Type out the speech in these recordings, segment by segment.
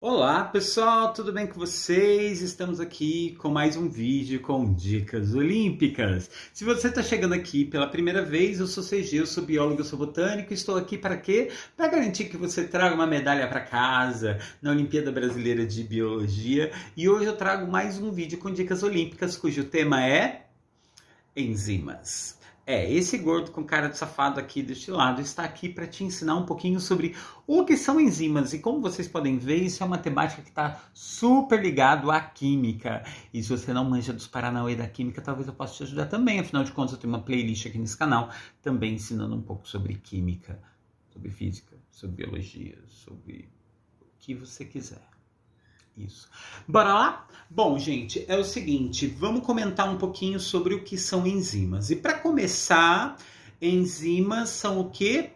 Olá pessoal, tudo bem com vocês? Estamos aqui com mais um vídeo com dicas olímpicas. Se você está chegando aqui pela primeira vez, eu sou CG, eu sou biólogo, eu sou botânico. Estou aqui para quê? Para garantir que você traga uma medalha para casa na Olimpíada Brasileira de Biologia. E hoje eu trago mais um vídeo com dicas olímpicas, cujo tema é enzimas. Esse gordo com cara de safado aqui deste lado está aqui para te ensinar um pouquinho sobre o que são enzimas. E como vocês podem ver, isso é uma temática que está super ligado à química. E se você não manja dos paranauê da química, talvez eu possa te ajudar também. Afinal de contas, eu tenho uma playlist aqui nesse canal também ensinando um pouco sobre química, sobre física, sobre biologia, sobre o que você quiser. Isso. Bora lá? Bom, gente, é o seguinte, vamos comentar um pouquinho sobre o que são enzimas. E para começar, enzimas são o quê?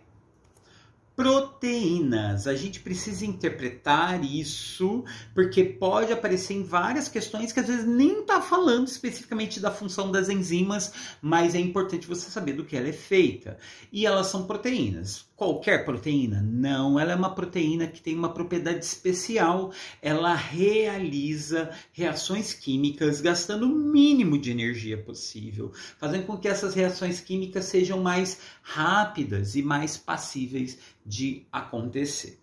Proteínas. A gente precisa interpretar isso, porque pode aparecer em várias questões que às vezes nem está falando especificamente da função das enzimas, mas é importante você saber do que ela é feita. E elas são proteínas. Qualquer proteína? Não, ela é uma proteína que tem uma propriedade especial. Ela realiza reações químicas gastando o mínimo de energia possível, fazendo com que essas reações químicas sejam mais rápidas e mais passíveis de acontecer.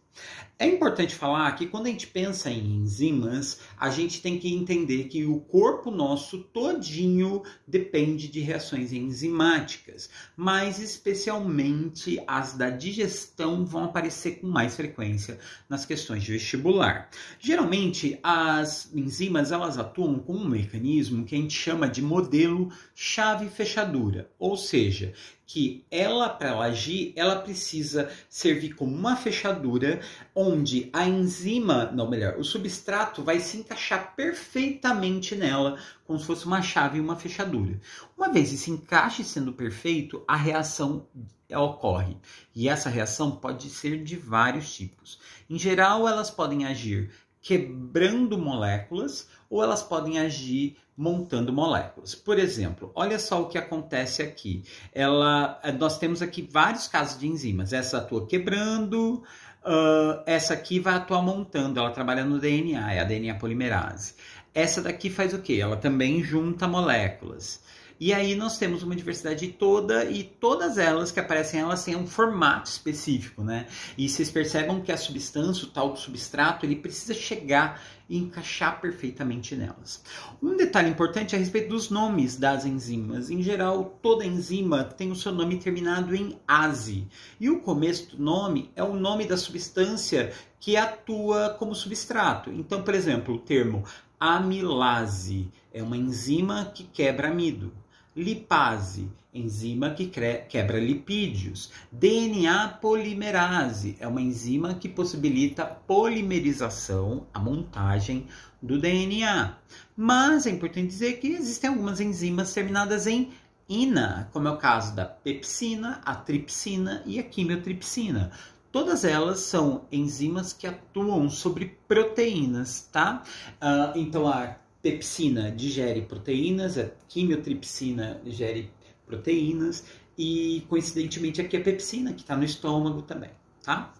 É importante falar que quando a gente pensa em enzimas, a gente tem que entender que o corpo nosso todinho depende de reações enzimáticas, mas especialmente as da digestão vão aparecer com mais frequência nas questões de vestibular. Geralmente, as enzimas elas atuam com um mecanismo que a gente chama de modelo chave-fechadura, ou seja, que para ela agir, ela precisa servir como uma fechadura onde a enzima, não, melhor, o substrato vai se encaixar perfeitamente nela, como se fosse uma chave e uma fechadura. Uma vez esse encaixe sendo perfeito, a reação ocorre. E essa reação pode ser de vários tipos. Em geral, elas podem agir quebrando moléculas ou elas podem agir montando moléculas. Por exemplo, olha só o que acontece aqui. Nós temos aqui vários casos de enzimas. Essa atua quebrando, essa aqui vai atuar montando, ela trabalha no DNA, é a DNA polimerase. Essa daqui faz o quê? Ela também junta moléculas. E aí nós temos uma diversidade toda e todas elas que aparecem, elas têm um formato específico, né? E vocês percebam que a substância, o tal do substrato, ele precisa chegar e encaixar perfeitamente nelas. Um detalhe importante é a respeito dos nomes das enzimas. Em geral, toda enzima tem o seu nome terminado em -ase. E o começo do nome é o nome da substância que atua como substrato. Então, por exemplo, o termo amilase é uma enzima que quebra amido. Lipase, enzima que quebra lipídios. DNA polimerase é uma enzima que possibilita a polimerização, a montagem do DNA. Mas é importante dizer que existem algumas enzimas terminadas em -ina, como é o caso da pepsina, a tripsina e a quimiotripsina. Todas elas são enzimas que atuam sobre proteínas, tá? Então, a pepsina digere proteínas, a quimiotripsina digere proteínas e, coincidentemente, aqui a pepsina, que está no estômago também, tá?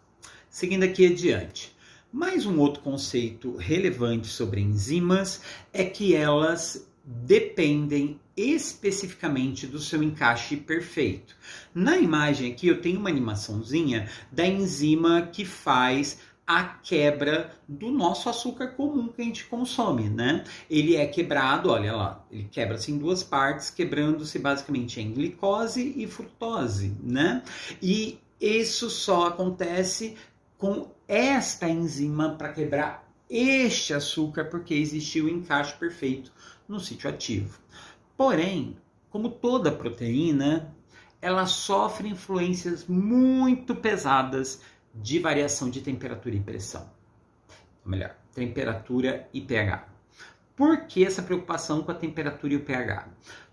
Seguindo aqui adiante. Mais um outro conceito relevante sobre enzimas é que elas dependem especificamente do seu encaixe perfeito. Na imagem aqui eu tenho uma animaçãozinha da enzima que faz a quebra do nosso açúcar comum que a gente consome, né? Ele é quebrado, olha lá, ele quebra-se em duas partes, quebrando-se basicamente em glicose e frutose, né? E isso só acontece com esta enzima para quebrar este açúcar, porque existiu o encaixe perfeito no sítio ativo. Porém, como toda proteína, ela sofre influências muito pesadas de variação de temperatura e pressão. Ou melhor, temperatura e pH. Por que essa preocupação com a temperatura e o pH?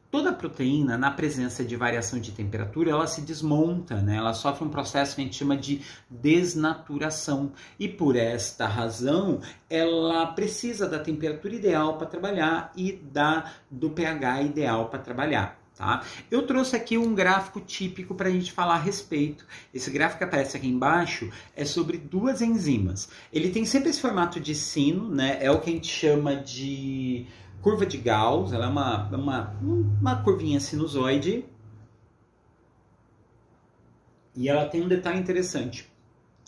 Toda proteína, na presença de variação de temperatura, ela se desmonta, né? Ela sofre um processo que a gente chama de desnaturação. E por esta razão, ela precisa da temperatura ideal para trabalhar e do pH ideal para trabalhar. Tá? Eu trouxe aqui um gráfico típico para a gente falar a respeito. Esse gráfico que aparece aqui embaixo é sobre duas enzimas. Ele tem sempre esse formato de sino, né? É o que a gente chama de curva de Gauss. Ela é uma curvinha sinusoide. E ela tem um detalhe interessante.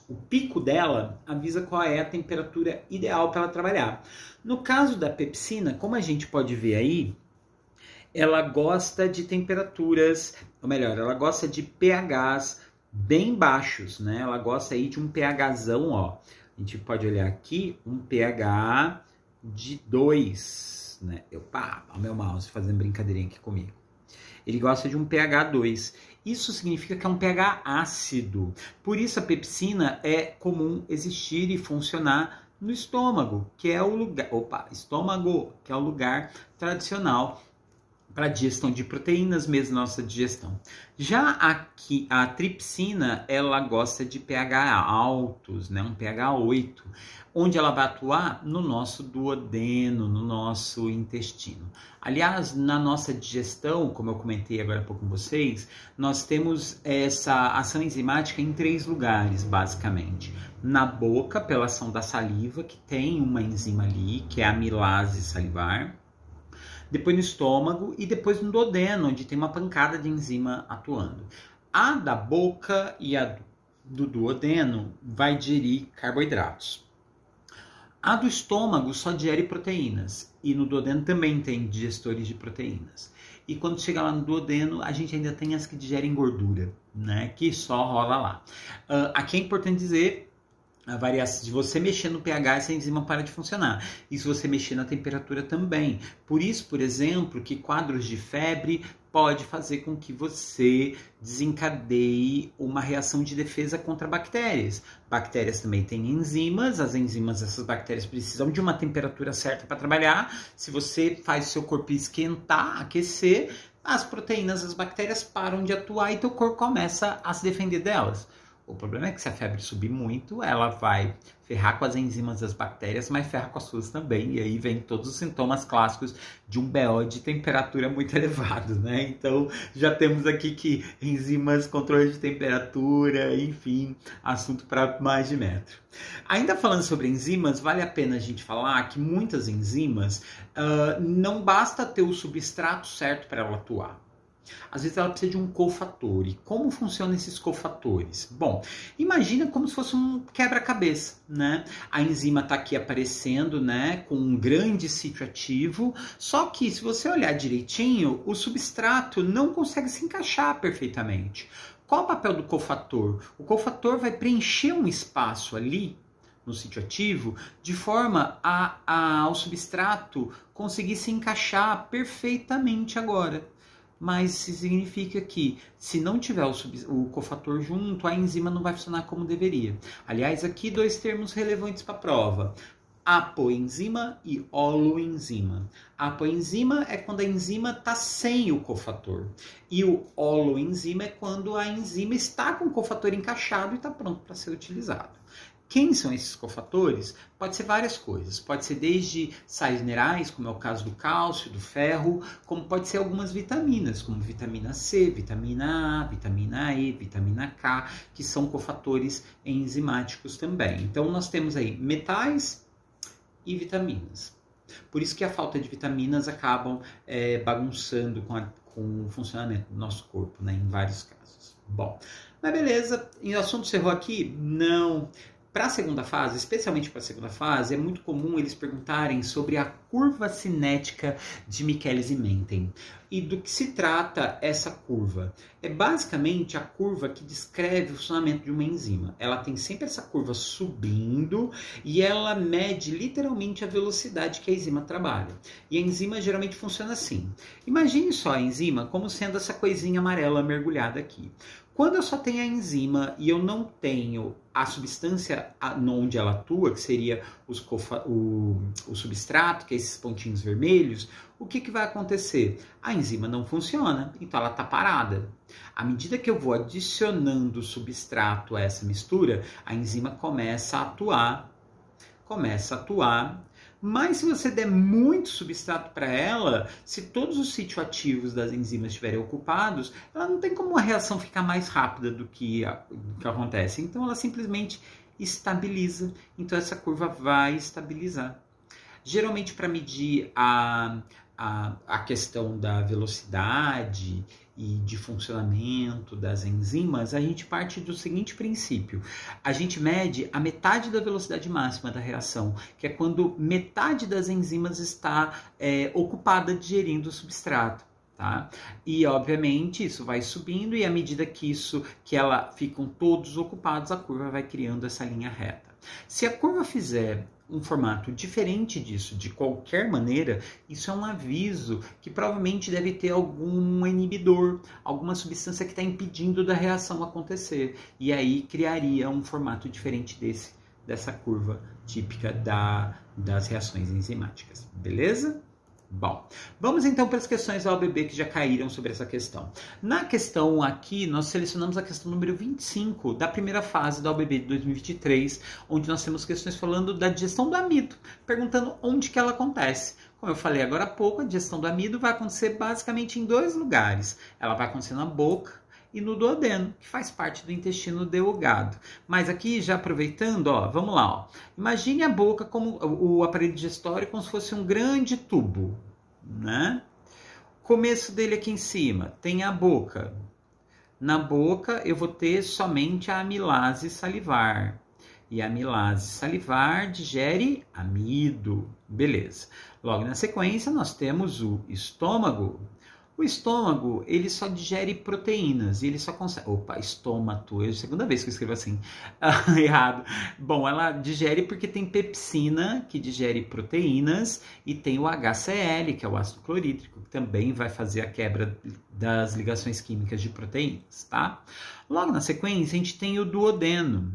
O pico dela avisa qual é a temperatura ideal para ela trabalhar. No caso da pepsina, como a gente pode ver aí, ela gosta de temperaturas, ou melhor, ela gosta de pHs bem baixos, né? Ela gosta aí de um pHzão, ó. A gente pode olhar aqui, um pH de 2, né? Opa, o meu mouse fazendo brincadeirinha aqui comigo. Ele gosta de um pH 2. Isso significa que é um pH ácido. Por isso a pepsina é comum existir e funcionar no estômago, que é o lugar, estômago, que é o lugar tradicional para a digestão de proteínas, mesmo nossa digestão. Já aqui, a tripsina, ela gosta de pH altos, né? Um pH 8, onde ela vai atuar no nosso duodeno, no nosso intestino. Aliás, na nossa digestão, como eu comentei agora há pouco com vocês, nós temos essa ação enzimática em 3 lugares, basicamente. Na boca, pela ação da saliva, que tem uma enzima ali, que é a amilase salivar. Depois no estômago e depois no duodeno, onde tem uma pancada de enzima atuando. A da boca e a do duodeno vai digerir carboidratos. A do estômago só digere proteínas e no duodeno também tem digestores de proteínas. E quando chega lá no duodeno, a gente ainda tem as que digerem gordura, né? Que só rola lá. Aqui é importante dizer a variação de você mexer no pH, essa enzima para de funcionar. E se você mexer na temperatura também. Por isso, por exemplo, que quadros de febre pode fazer com que você desencadeie uma reação de defesa contra bactérias. Bactérias também têm enzimas, as enzimas dessas bactérias precisam de uma temperatura certa para trabalhar. Se você faz o seu corpo esquentar, aquecer, as proteínas das bactérias param de atuar e teu corpo começa a se defender delas. O problema é que se a febre subir muito, ela vai ferrar com as enzimas das bactérias, mas ferra com as suas também. E aí vem todos os sintomas clássicos de um BO de temperatura muito elevado, né? Então, já temos aqui que enzimas, controle de temperatura, enfim, assunto para mais de metro. Ainda falando sobre enzimas, vale a pena a gente falar que muitas enzimas não basta ter o substrato certo para ela atuar. Às vezes ela precisa de um cofator. E como funcionam esses cofatores? Bom, imagina como se fosse um quebra-cabeça, né? A enzima está aqui aparecendo, né, com um grande sítio ativo, só que se você olhar direitinho, o substrato não consegue se encaixar perfeitamente. Qual o papel do cofator? O cofator vai preencher um espaço ali no sítio ativo, de forma ao substrato conseguir se encaixar perfeitamente agora. Mas isso significa que, se não tiver o cofator junto, a enzima não vai funcionar como deveria. Aliás, aqui 2 termos relevantes para a prova. Apoenzima e holoenzima. A apoenzima é quando a enzima está sem o cofator. E o holoenzima é quando a enzima está com o cofator encaixado e está pronto para ser utilizado. Quem são esses cofatores? Pode ser várias coisas. Pode ser desde sais minerais, como é o caso do cálcio, do ferro, como pode ser algumas vitaminas, como vitamina C, vitamina A, vitamina E, vitamina K, que são cofatores enzimáticos também. Então, nós temos aí metais e vitaminas. Por isso que a falta de vitaminas acabam bagunçando com o funcionamento do nosso corpo, né, em vários casos. Bom, mas beleza. E o assunto encerrou aqui? Não. Para a segunda fase, especialmente para a segunda fase, é muito comum eles perguntarem sobre a curva cinética de Michelis e Menten. E do que se trata essa curva? É basicamente a curva que descreve o funcionamento de uma enzima. Ela tem sempre essa curva subindo e ela mede literalmente a velocidade que a enzima trabalha. E a enzima geralmente funciona assim. Imagine só a enzima como sendo essa coisinha amarela mergulhada aqui. Quando eu só tenho a enzima e eu não tenho a substância onde ela atua, que seria o substrato, que é esses pontinhos vermelhos, o que vai acontecer? A enzima não funciona, então ela está parada. À medida que eu vou adicionando substrato a essa mistura, a enzima começa a atuar, Mas se você der muito substrato para ela, se todos os sítios ativos das enzimas estiverem ocupados, ela não tem como a reação ficar mais rápida do que acontece. Então ela simplesmente estabiliza. Então essa curva vai estabilizar. Geralmente para medir a questão da velocidade e de funcionamento das enzimas, a gente parte do seguinte princípio. A gente mede a metade da velocidade máxima da reação, que é quando metade das enzimas está ocupada digerindo o substrato. Tá? E obviamente isso vai subindo e à medida que ela ficam todos ocupados, a curva vai criando essa linha reta. Se a curva fizer um formato diferente disso, de qualquer maneira, isso é um aviso que provavelmente deve ter algum inibidor, alguma substância que está impedindo da reação acontecer. E aí criaria um formato diferente dessa curva típica das reações enzimáticas. Beleza? Bom, vamos então para as questões da OABB que já caíram sobre essa questão. Na questão aqui, nós selecionamos a questão número 25 da primeira fase da OABB de 2023, onde nós temos questões falando da digestão do amido, perguntando onde que ela acontece. Como eu falei agora há pouco, a digestão do amido vai acontecer basicamente em 2 lugares. Ela vai acontecer na boca e no duodeno, que faz parte do intestino delgado. Mas aqui, já aproveitando, ó, vamos lá. Ó. Imagine a boca como o aparelho digestório como se fosse um grande tubo, né? Começo dele aqui em cima tem a boca. Na boca eu vou ter somente a amilase salivar. E a amilase salivar digere amido. Beleza. Logo na sequência nós temos o estômago. O estômago, ele só digere proteínas, e ele só consegue... Opa, estômago, é a segunda vez que eu escrevo assim, errado. Bom, ela digere porque tem pepsina, que digere proteínas, e tem o HCl, que é o ácido clorídrico, que também vai fazer a quebra das ligações químicas de proteínas, tá? Logo na sequência, a gente tem o duodeno.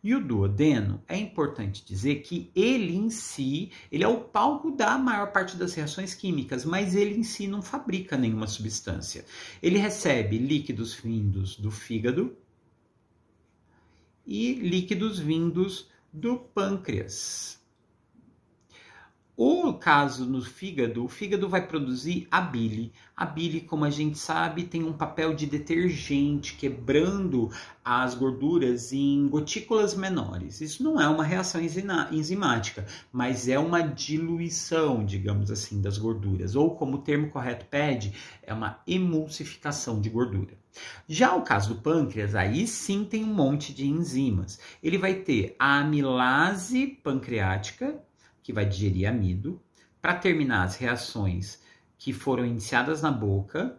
E o duodeno, é importante dizer que ele em si, ele é o palco da maior parte das reações químicas, mas ele em si não fabrica nenhuma substância. Ele recebe líquidos vindos do fígado e líquidos vindos do pâncreas. O caso no fígado, o fígado vai produzir a bile. A bile, como a gente sabe, tem um papel de detergente, quebrando as gorduras em gotículas menores. Isso não é uma reação enzimática, mas é uma diluição, digamos assim, das gorduras. Ou, como o termo correto pede, é uma emulsificação de gordura. Já o caso do pâncreas, aí sim tem um monte de enzimas. Ele vai ter a amilase pancreática, que vai digerir amido, para terminar as reações que foram iniciadas na boca.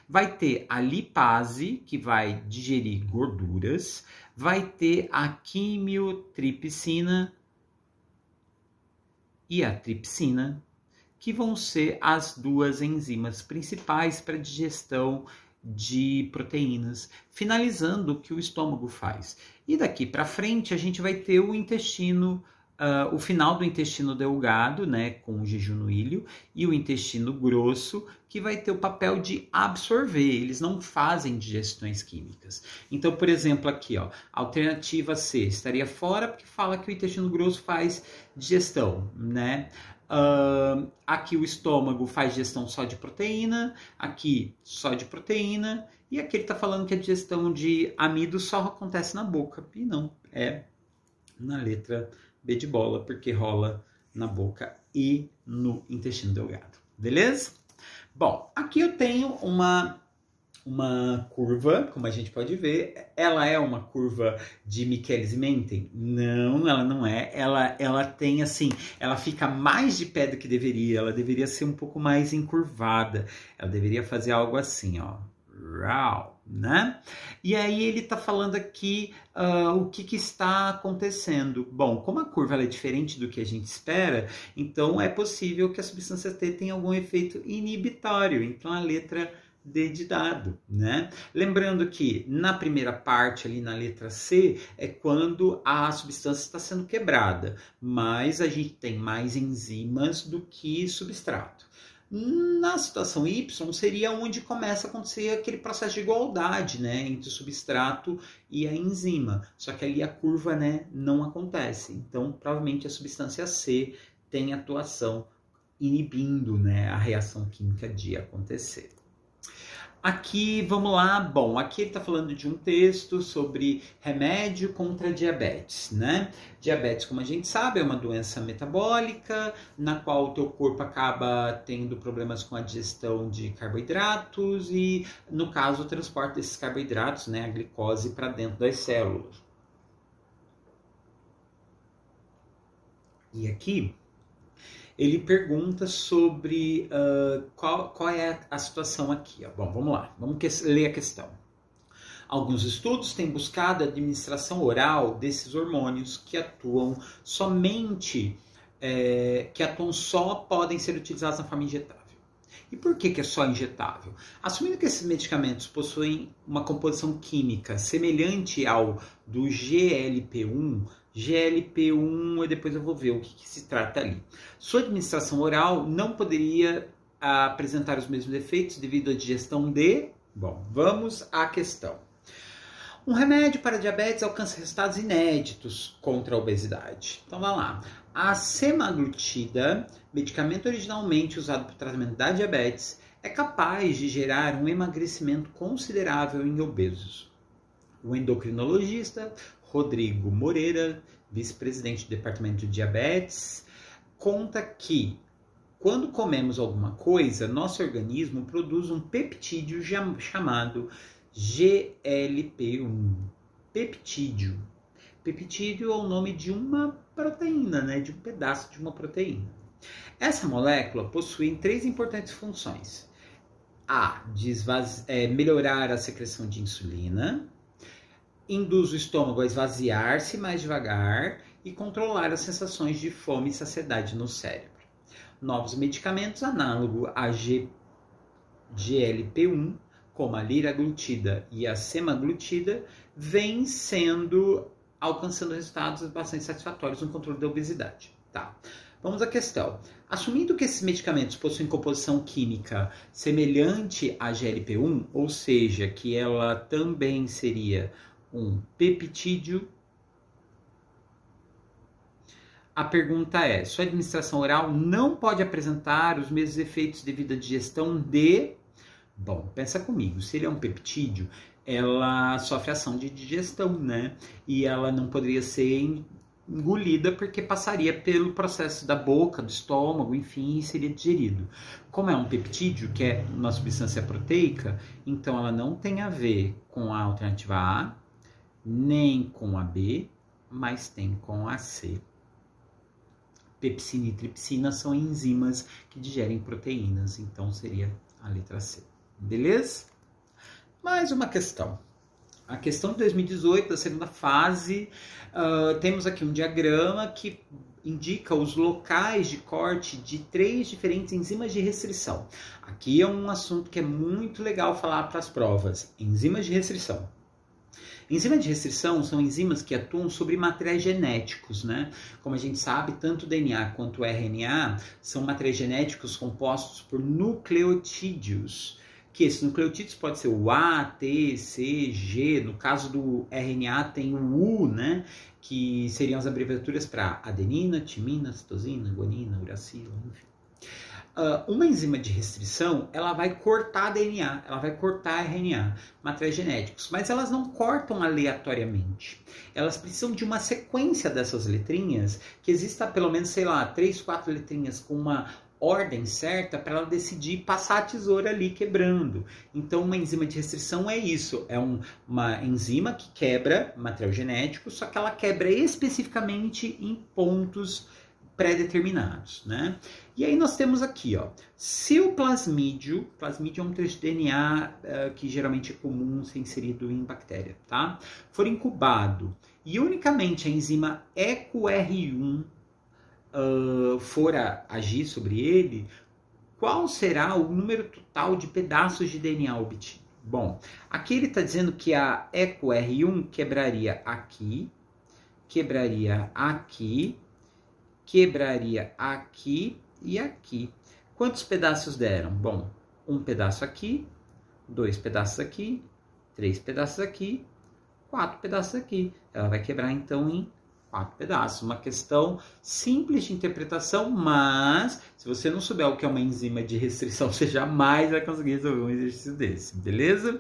Vai ter a lipase, que vai digerir gorduras. Vai ter a quimiotripsina e a tripsina, que vão ser as 2 enzimas principais para a digestão de proteínas, finalizando o que o estômago faz. E daqui para frente a gente vai ter o intestino, o final do intestino delgado, né, com o jejum no ilho, e o intestino grosso, que vai ter o papel de absorver. Eles não fazem digestões químicas. Então, por exemplo, aqui, ó, alternativa C estaria fora porque fala que o intestino grosso faz digestão, né? Aqui o estômago faz digestão só de proteína, aqui só de proteína, e aqui ele está falando que a digestão de amido só acontece na boca, e não, é na letra B de bola, porque rola na boca e no intestino delgado, beleza? Bom, aqui eu tenho uma curva, como a gente pode ver. Ela é uma curva de Michelis-Menten? Não, ela não é. Ela tem assim, ela fica mais de pé do que deveria. Ela deveria ser um pouco mais encurvada. Ela deveria fazer algo assim, ó. Né? E aí ele está falando aqui o que está acontecendo. Bom, como a curva ela é diferente do que a gente espera, então é possível que a substância T tenha algum efeito inibitório. Então a letra D de dado, né? Lembrando que na primeira parte, ali na letra C, é quando a substância está sendo quebrada, mas a gente tem mais enzimas do que substrato. Na situação Y, seria onde começa a acontecer aquele processo de igualdade, né, entre o substrato e a enzima. Só que ali a curva, né, não acontece. Então, provavelmente a substância C tem atuação inibindo, né, a reação química de acontecer. Aqui, vamos lá, bom, aqui ele está falando de um texto sobre remédio contra diabetes, né? Diabetes, como a gente sabe, é uma doença metabólica, na qual o teu corpo acaba tendo problemas com a digestão de carboidratos e, no caso, o transporte desses carboidratos, né, a glicose, para dentro das células. E aqui ele pergunta sobre qual é a situação aqui. Ó. Bom, vamos lá, vamos ler a questão. Alguns estudos têm buscado a administração oral desses hormônios que atuam só podem ser utilizados na forma injetável. E por que é só injetável? Assumindo que esses medicamentos possuem uma composição química semelhante ao do GLP-1, depois eu vou ver o que se trata ali. Sua administração oral não poderia apresentar os mesmos efeitos devido à digestão de... Bom, vamos à questão. Um remédio para diabetes alcança resultados inéditos contra a obesidade. Então, vamos lá. A semaglutida, medicamento originalmente usado para o tratamento da diabetes, é capaz de gerar um emagrecimento considerável em obesos. O endocrinologista Rodrigo Moreira, vice-presidente do Departamento de Diabetes, conta que quando comemos alguma coisa, nosso organismo produz um peptídeo chamado GLP-1. Peptídeo. Peptídeo é o nome de uma proteína, né? De um pedaço de uma proteína. Essa molécula possui 3 importantes funções. Melhorar a secreção de insulina, induz o estômago a esvaziar-se mais devagar e controlar as sensações de fome e saciedade no cérebro. Novos medicamentos análogos a GLP-1, como a liraglutida e a semaglutida, vêm alcançando resultados bastante satisfatórios no controle da obesidade. Tá. Vamos à questão. Assumindo que esses medicamentos possuem composição química semelhante à GLP-1, ou seja, que ela também seria um peptídeo, a pergunta é, sua administração oral não pode apresentar os mesmos efeitos devido à digestão de... Bom, pensa comigo, se ele é um peptídeo, ela sofre ação de digestão, né? E ela não poderia ser engolida porque passaria pelo processo da boca, do estômago, enfim, e seria digerido. Como é um peptídeo, que é uma substância proteica, então ela não tem a ver com a alternativa A, nem com a B, mas tem com a C. Pepsina e tripsina são enzimas que digerem proteínas, então seria a letra C. Beleza? Mais uma questão. A questão de 2018, da segunda fase, temos aqui um diagrama que indica os locais de corte de 3 diferentes enzimas de restrição. Aqui é um assunto que é muito legal falar para as provas. Enzimas de restrição. Enzimas de restrição são enzimas que atuam sobre materiais genéticos, né? Como a gente sabe, tanto o DNA quanto o RNA são materiais genéticos compostos por nucleotídeos, que esses nucleotídeos pode ser o A, T, C, G. No caso do RNA tem o U, né? Que seriam as abreviaturas para adenina, timina, citosina, guanina, uracila, enfim. Uma enzima de restrição, ela vai cortar DNA, ela vai cortar RNA, materiais genéticos, mas elas não cortam aleatoriamente. Elas precisam de uma sequência dessas letrinhas, que exista pelo menos, 3, 4 letrinhas com uma ordem certa para ela decidir passar a tesoura ali quebrando. Então, uma enzima de restrição é isso, é uma enzima que quebra material genético, só que ela quebra especificamente em pontos pré-determinados, né? E aí nós temos aqui, ó, se o plasmídio é um trecho de DNA que geralmente é comum ser inserido em bactéria, tá? For incubado e unicamente a enzima EcoR1 for agir sobre ele, qual será o número total de pedaços de DNA obtido? Bom, aqui ele está dizendo que a EcoR1 quebraria aqui, quebraria aqui, quebraria aqui e aqui. Quantos pedaços deram? Bom, um pedaço aqui, 2 pedaços aqui, 3 pedaços aqui, 4 pedaços aqui. Ela vai quebrar então em 4 pedaços. Uma questão simples de interpretação, mas se você não souber o que é uma enzima de restrição, você jamais vai conseguir resolver um exercício desse, beleza?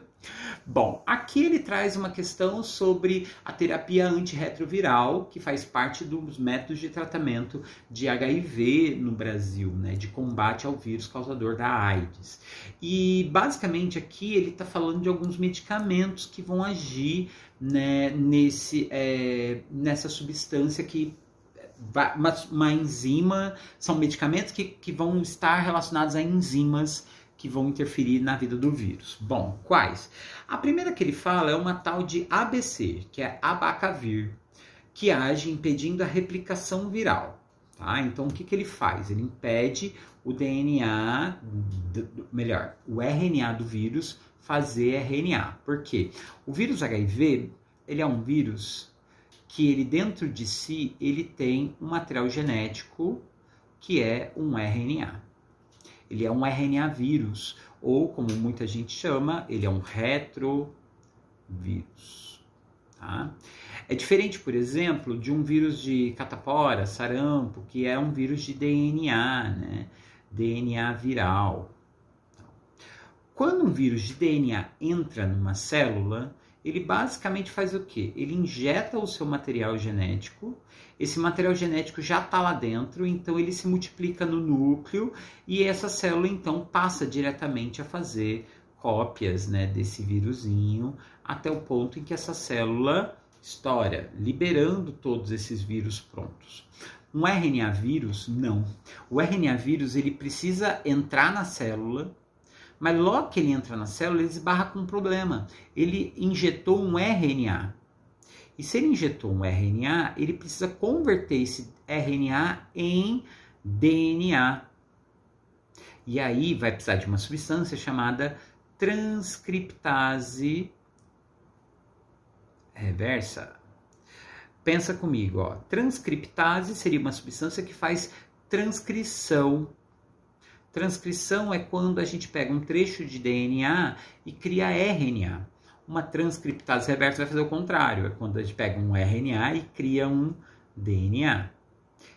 Bom, aqui ele traz uma questão sobre a terapia antirretroviral, que faz parte dos métodos de tratamento de HIV no Brasil, né, de combate ao vírus causador da AIDS. E basicamente aqui ele está falando de alguns medicamentos que vão agir, né, nessa substância que uma enzima, são medicamentos que vão estar relacionados a enzimas que vão interferir na vida do vírus. Bom, quais? A primeira que ele fala é uma tal de ABC, que é abacavir, que age impedindo a replicação viral. Tá? Então, o que ele faz? Ele impede o DNA, melhor, o RNA do vírus fazer RNA. Por quê? O vírus HIV, ele é um vírus que ele dentro de si, ele tem um material genético que é um RNA. Ele é um RNA vírus, ou como muita gente chama, ele é um retrovírus. Tá? É diferente, por exemplo, de um vírus de catapora, sarampo, que é um vírus de DNA, né? DNA viral. Quando um vírus de DNA entra numa célula, ele basicamente faz o quê? Ele injeta o seu material genético, esse material genético já está lá dentro, então ele se multiplica no núcleo e essa célula então passa diretamente a fazer cópias, né, desse vírusinho até o ponto em que essa célula estoura, liberando todos esses vírus prontos. Um RNA vírus, não. O RNA vírus ele precisa entrar na célula, mas logo que ele entra na célula, ele esbarra com um problema. Ele injetou um RNA. E se ele injetou um RNA, ele precisa converter esse RNA em DNA. E aí vai precisar de uma substância chamada transcriptase reversa. Pensa comigo, ó. Transcriptase seria uma substância que faz transcrição. Transcrição é quando a gente pega um trecho de DNA e cria RNA. Uma transcriptase reversa vai fazer o contrário, é quando a gente pega um RNA e cria um DNA.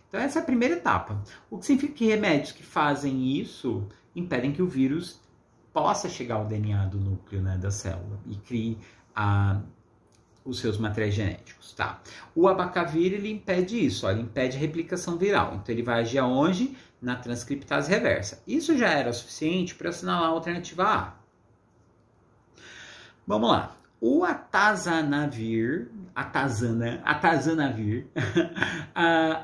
Então essa é a primeira etapa. O que significa que remédios que fazem isso impedem que o vírus possa chegar ao DNA do núcleo, né, da célula e crie os seus materiais genéticos. Tá? O abacavir ele impede isso, ó, ele impede a replicação viral. Então ele vai agir aonde? Na transcriptase reversa. Isso já era suficiente para assinalar a alternativa A. Vamos lá. O atazanavir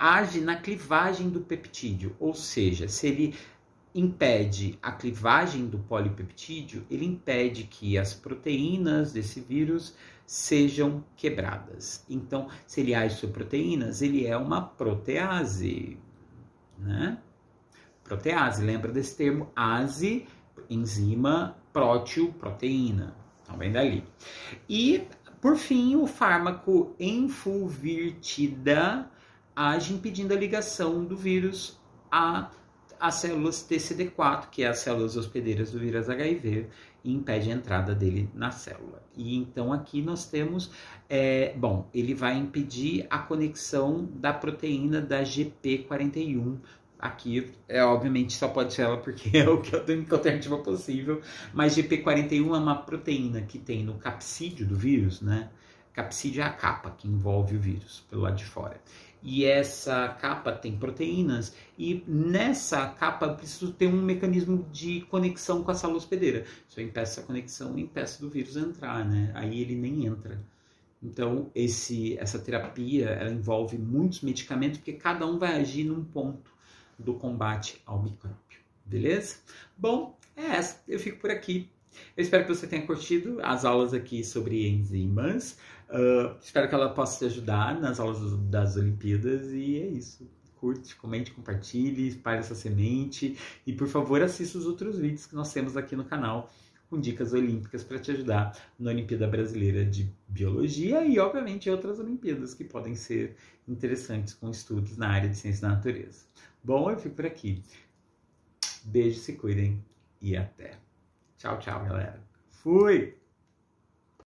age na clivagem do peptídeo, ou seja, se ele impede a clivagem do polipeptídeo, ele impede que as proteínas desse vírus sejam quebradas. Então, se ele age sobre proteínas, ele é uma protease, né? Protease, lembra desse termo? Ase, enzima, próteo, proteína. Então, vem dali. E, por fim, o fármaco enfulvirtida age impedindo a ligação do vírus às células TCD4, que é as células hospedeiras do vírus HIV, e impede a entrada dele na célula. E então aqui nós temos, ele vai impedir a conexão da proteína da GP41. Aqui, obviamente, só pode ser ela porque é o que eu tenho alternativa possível, mas GP41 é uma proteína que tem no capsídeo do vírus, né? Capsídeo é a capa que envolve o vírus pelo lado de fora. E essa capa tem proteínas e nessa capa eu preciso ter um mecanismo de conexão com a célula hospedeira. Se eu impeço essa conexão, eu impeço do vírus entrar, né? Aí ele nem entra. Então, essa terapia ela envolve muitos medicamentos porque cada um vai agir num ponto do combate ao micróbio. Beleza? Bom, é essa. Eu fico por aqui. Eu espero que você tenha curtido as aulas aqui sobre enzimas. Espero que ela possa te ajudar nas aulas das Olimpíadas. E é isso. Curte, comente, compartilhe, espalhe essa semente. E, por favor, assista os outros vídeos que nós temos aqui no canal com dicas olímpicas para te ajudar na Olimpíada Brasileira de Biologia e, obviamente, outras Olimpíadas que podem ser interessantes com estudos na área de ciência da natureza. Bom, eu fico por aqui. Beijo, se cuidem e até. Tchau, tchau, galera. Fui!